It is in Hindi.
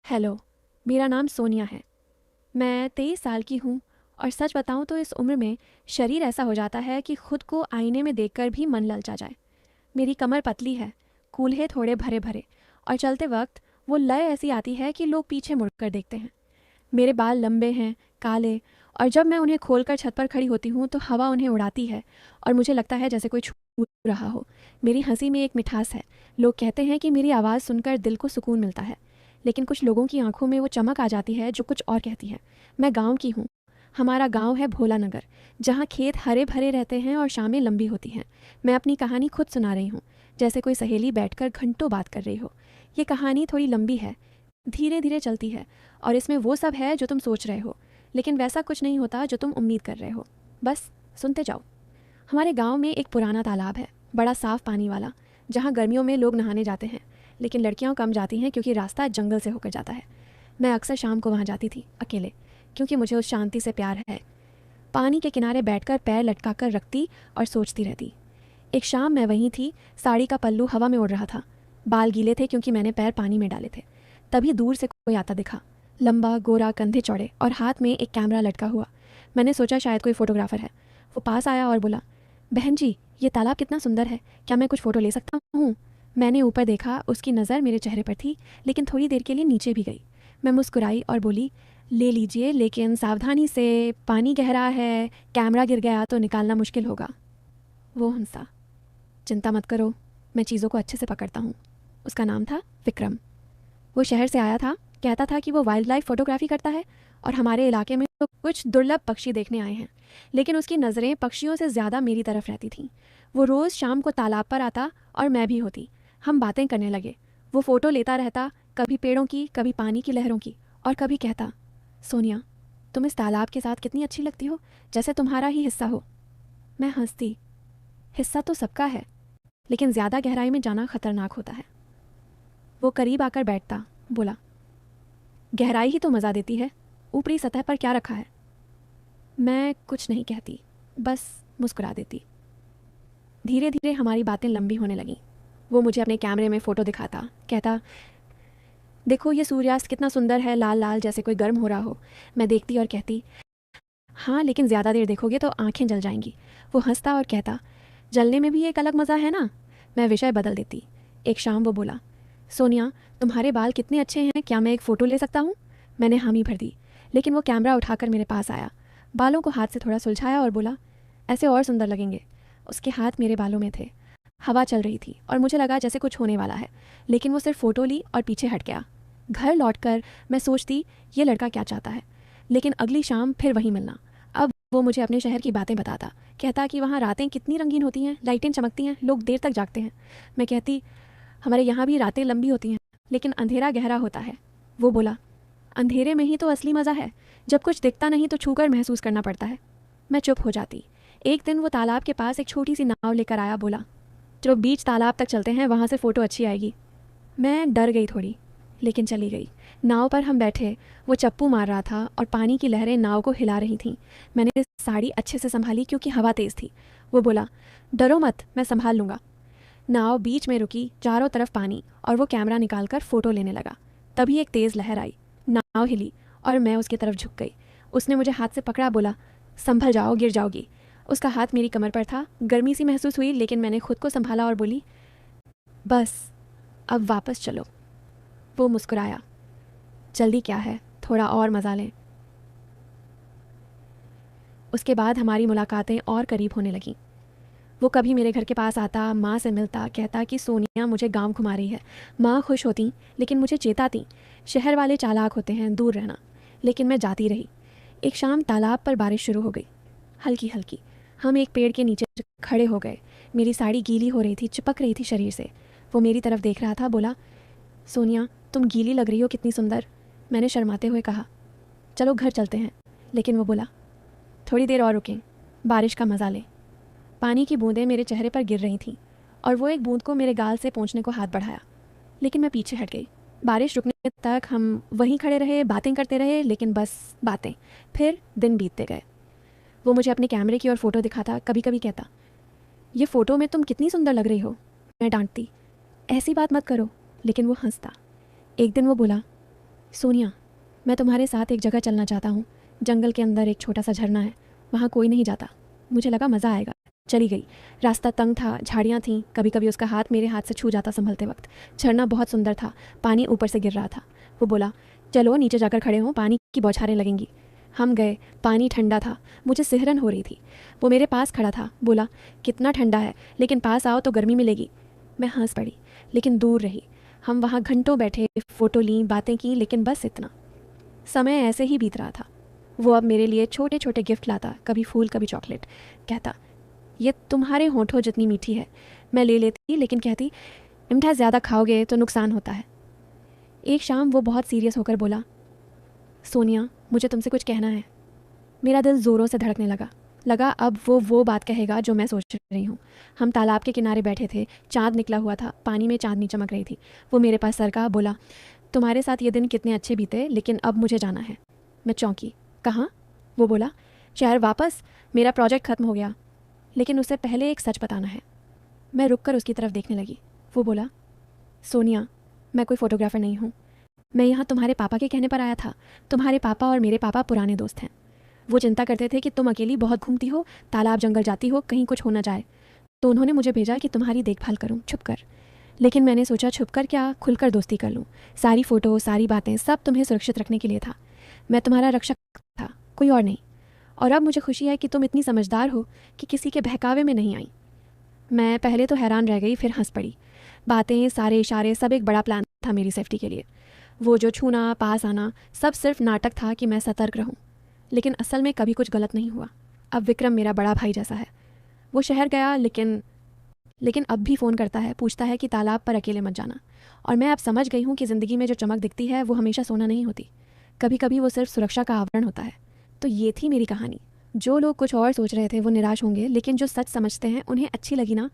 हेलो। मेरा नाम सोनिया है। मैं 23 साल की हूँ और सच बताऊँ तो इस उम्र में शरीर ऐसा हो जाता है कि खुद को आईने में देखकर भी मन ललचा जाए। मेरी कमर पतली है, कूल्हे थोड़े भरे भरे, और चलते वक्त वो लय ऐसी आती है कि लोग पीछे मुड़कर देखते हैं। मेरे बाल लंबे हैं, काले, और जब मैं उन्हें खोलकर छत पर खड़ी होती हूँ तो हवा उन्हें उड़ाती है और मुझे लगता है जैसे कोई छू रहा हो। मेरी हंसी में एक मिठास है। लोग कहते हैं कि मेरी आवाज़ सुनकर दिल को सुकून मिलता है, लेकिन कुछ लोगों की आंखों में वो चमक आ जाती है जो कुछ और कहती है। मैं गांव की हूँ। हमारा गांव है भोला नगर, जहाँ खेत हरे भरे रहते हैं और शामें लंबी होती हैं। मैं अपनी कहानी खुद सुना रही हूँ, जैसे कोई सहेली बैठकर घंटों बात कर रही हो। ये कहानी थोड़ी लंबी है, धीरे धीरे चलती है, और इसमें वो सब है जो तुम सोच रहे हो, लेकिन वैसा कुछ नहीं होता जो तुम उम्मीद कर रहे हो। बस सुनते जाओ। हमारे गांव में एक पुराना तालाब है, बड़ा साफ पानी वाला, जहाँ गर्मियों में लोग नहाने जाते हैं, लेकिन लड़कियां कम जाती हैं क्योंकि रास्ता जंगल से होकर जाता है। मैं अक्सर शाम को वहाँ जाती थी, अकेले, क्योंकि मुझे उस शांति से प्यार है। पानी के किनारे बैठकर पैर लटकाकर रखती और सोचती रहती। एक शाम मैं वहीं थी, साड़ी का पल्लू हवा में उड़ रहा था। बाल गीले थे क्योंकि मैंने पैर पानी में डाले थे। तभी दूर से कोई आता दिखा, लंबा, गोरा, कंधे चौड़े, और हाथ में एक कैमरा लटका हुआ। मैंने सोचा शायद कोई फोटोग्राफर है। वो पास आया और बोला, बहन जी, ये तालाब कितना सुंदर है, क्या मैं कुछ फ़ोटो ले सकता हूँ? मैंने ऊपर देखा, उसकी नज़र मेरे चेहरे पर थी, लेकिन थोड़ी देर के लिए नीचे भी गई। मैं मुस्कुराई और बोली, ले लीजिए, लेकिन सावधानी से, पानी गहरा है, कैमरा गिर गया तो निकालना मुश्किल होगा। वो हंसा। चिंता मत करो, मैं चीज़ों को अच्छे से पकड़ता हूँ। उसका नाम था विक्रम। वो शहर से आया था, कहता था कि वो वाइल्ड लाइफ फोटोग्राफी करता है और हमारे इलाके में तो कुछ दुर्लभ पक्षी देखने आए हैं। लेकिन उसकी नज़रें पक्षियों से ज़्यादा मेरी तरफ रहती थीं। वो रोज़ शाम को तालाब पर आता और मैं भी होती। हम बातें करने लगे। वो फ़ोटो लेता रहता, कभी पेड़ों की, कभी पानी की लहरों की, और कभी कहता, सोनिया, तुम इस तालाब के साथ कितनी अच्छी लगती हो, जैसे तुम्हारा ही हिस्सा हो। मैं हंसती। हिस्सा तो सबका है, लेकिन ज़्यादा गहराई में जाना खतरनाक होता है। वो करीब आकर बैठता, बोला, गहराई ही तो मज़ा देती है, ऊपरी सतह पर क्या रखा है। मैं कुछ नहीं कहती, बस मुस्कुरा देती। धीरे धीरे हमारी बातें लंबी होने लगीं। वो मुझे अपने कैमरे में फ़ोटो दिखाता, कहता, देखो ये सूर्यास्त कितना सुंदर है, लाल लाल जैसे कोई गर्म हो रहा हो। मैं देखती और कहती, हाँ, लेकिन ज़्यादा देर देखोगे तो आंखें जल जाएंगी। वो हंसता और कहता, जलने में भी एक अलग मज़ा है ना। मैं विषय बदल देती। एक शाम वो बोला, सोनिया, तुम्हारे बाल कितने अच्छे हैं, क्या मैं एक फ़ोटो ले सकता हूँ? मैंने हामी भर दी, लेकिन वो कैमरा उठाकर मेरे पास आया, बालों को हाथ से थोड़ा सुलझाया और बोला, ऐसे और सुंदर लगेंगे। उसके हाथ मेरे बालों में थे। हवा चल रही थी और मुझे लगा जैसे कुछ होने वाला है, लेकिन वो सिर्फ फ़ोटो ली और पीछे हट गया। घर लौटकर मैं सोचती, ये लड़का क्या चाहता है। लेकिन अगली शाम फिर वहीं मिलना। अब वो मुझे अपने शहर की बातें बताता, कहता कि वहाँ रातें कितनी रंगीन होती हैं, लाइटें चमकती हैं, लोग देर तक जागते हैं। मैं कहती, हमारे यहाँ भी रातें लंबी होती हैं, लेकिन अंधेरा गहरा होता है। वो बोला, अंधेरे में ही तो असली मज़ा है, जब कुछ दिखता नहीं तो छूकर महसूस करना पड़ता है। मैं चुप हो जाती। एक दिन वो तालाब के पास एक छोटी सी नाव लेकर आया, बोला, चलो बीच तालाब तक चलते हैं, वहाँ से फ़ोटो अच्छी आएगी। मैं डर गई थोड़ी, लेकिन चली गई। नाव पर हम बैठे। वो चप्पू मार रहा था और पानी की लहरें नाव को हिला रही थीं। मैंने साड़ी अच्छे से संभाली क्योंकि हवा तेज़ थी। वो बोला, डरो मत, मैं संभाल लूँगा। नाव बीच में रुकी, चारों तरफ पानी, और वो कैमरा निकालकर फ़ोटो लेने लगा। तभी एक तेज़ लहर आई, नाव हिली और मैं उसकी तरफ झुक गई। उसने मुझे हाथ से पकड़ा, बोला, संभल जाओ, गिर जाओगी। उसका हाथ मेरी कमर पर था। गर्मी सी महसूस हुई, लेकिन मैंने खुद को संभाला और बोली, बस अब वापस चलो। वो मुस्कुराया, जल्दी क्या है, थोड़ा और मज़ा लें। उसके बाद हमारी मुलाकातें और करीब होने लगीं। वो कभी मेरे घर के पास आता, माँ से मिलता, कहता कि सोनिया मुझे गांव घुमा रही है। माँ खुश होती, लेकिन मुझे चेताती, शहर वाले चालाक होते हैं, दूर रहना। लेकिन मैं जाती रही। एक शाम तालाब पर बारिश शुरू हो गई, हल्की हल्की। हम एक पेड़ के नीचे खड़े हो गए। मेरी साड़ी गीली हो रही थी, चिपक रही थी शरीर से। वो मेरी तरफ देख रहा था, बोला, सोनिया, तुम गीली लग रही हो, कितनी सुंदर। मैंने शर्माते हुए कहा, चलो घर चलते हैं। लेकिन वो बोला, थोड़ी देर और रुकें, बारिश का मज़ा लें। पानी की बूंदें मेरे चेहरे पर गिर रही थीं और वो एक बूंद को मेरे गाल से पोंछने को हाथ बढ़ाया, लेकिन मैं पीछे हट गई। बारिश रुकने तक हम वहीं खड़े रहे, बातें करते रहे, लेकिन बस बातें। फिर दिन बीतते गए। वो मुझे अपने कैमरे की ओर फ़ोटो दिखाता, कभी कभी कहता, ये फ़ोटो में तुम कितनी सुंदर लग रही हो। मैं डांटती, ऐसी बात मत करो, लेकिन वो हंसता। एक दिन वो बोला, सोनिया, मैं तुम्हारे साथ एक जगह चलना चाहता हूँ। जंगल के अंदर एक छोटा सा झरना है, वहाँ कोई नहीं जाता। मुझे लगा मज़ा आएगा। चली गई। रास्ता तंग था, झाड़ियाँ थीं, कभी कभी उसका हाथ मेरे हाथ से छू जाता संभलते वक्त। झरना बहुत सुंदर था, पानी ऊपर से गिर रहा था। वो बोला, चलो नीचे जाकर खड़े हों, पानी की बौछारें लगेंगी। हम गए। पानी ठंडा था, मुझे सिहरन हो रही थी। वो मेरे पास खड़ा था, बोला, कितना ठंडा है, लेकिन पास आओ तो गर्मी मिलेगी। मैं हंस पड़ी, लेकिन दूर रही। हम वहाँ घंटों बैठे, फ़ोटो लीं, बातें की, लेकिन बस इतना। समय ऐसे ही बीत रहा था। वो अब मेरे लिए छोटे छोटे गिफ्ट लाता, कभी फूल कभी चॉकलेट। कहता, ये तुम्हारे होठों जितनी मीठी है। मैं ले लेती, लेकिन कहती, मिठाई ज़्यादा खाओगे तो नुकसान होता है। एक शाम वो बहुत सीरियस होकर बोला, सोनिया, मुझे तुमसे कुछ कहना है। मेरा दिल ज़ोरों से धड़कने लगा अब वो बात कहेगा जो मैं सोच रही हूँ। हम तालाब के किनारे बैठे थे, चाँद निकला हुआ था, पानी में चांदनी चमक रही थी। वो मेरे पास सरका, बोला, तुम्हारे साथ ये दिन कितने अच्छे बीते, लेकिन अब मुझे जाना है। मैं चौंकी। कहाँ? वो बोला, शहर वापस। मेरा प्रोजेक्ट ख़त्म हो गया, लेकिन उससे पहले एक सच बताना है। मैं रुक कर उसकी तरफ देखने लगी। वो बोला, सोनिया, मैं कोई फ़ोटोग्राफ़र नहीं हूँ। मैं यहाँ तुम्हारे पापा के कहने पर आया था। तुम्हारे पापा और मेरे पापा पुराने दोस्त हैं। वो चिंता करते थे कि तुम अकेली बहुत घूमती हो, तालाब जंगल जाती हो, कहीं कुछ हो ना जाए, तो उन्होंने मुझे भेजा कि तुम्हारी देखभाल करूँ छुप कर। लेकिन मैंने सोचा, छुप कर क्या, खुलकर दोस्ती कर लूँ। सारी फ़ोटो, सारी बातें, सब तुम्हें सुरक्षित रखने के लिए था। मैं तुम्हारा रक्षक था, कोई और नहीं। और अब मुझे खुशी है कि तुम इतनी समझदार हो कि किसी के बहकावे में नहीं आई। मैं पहले तो हैरान रह गई, फिर हंस पड़ी। बातें, सारे इशारे, सब एक बड़ा प्लान था मेरी सेफ्टी के लिए। वो जो छूना, पास आना, सब सिर्फ नाटक था कि मैं सतर्क रहूं। लेकिन असल में कभी कुछ गलत नहीं हुआ। अब विक्रम मेरा बड़ा भाई जैसा है। वो शहर गया, लेकिन अब भी फ़ोन करता है, पूछता है कि तालाब पर अकेले मत जाना। और मैं अब समझ गई हूँ कि ज़िंदगी में जो चमक दिखती है वो हमेशा सोना नहीं होती। कभी कभी वो सिर्फ सुरक्षा का आवरण होता है। तो ये थी मेरी कहानी। जो लोग कुछ और सोच रहे थे वो निराश होंगे, लेकिन जो सच समझते हैं उन्हें अच्छी लगी ना।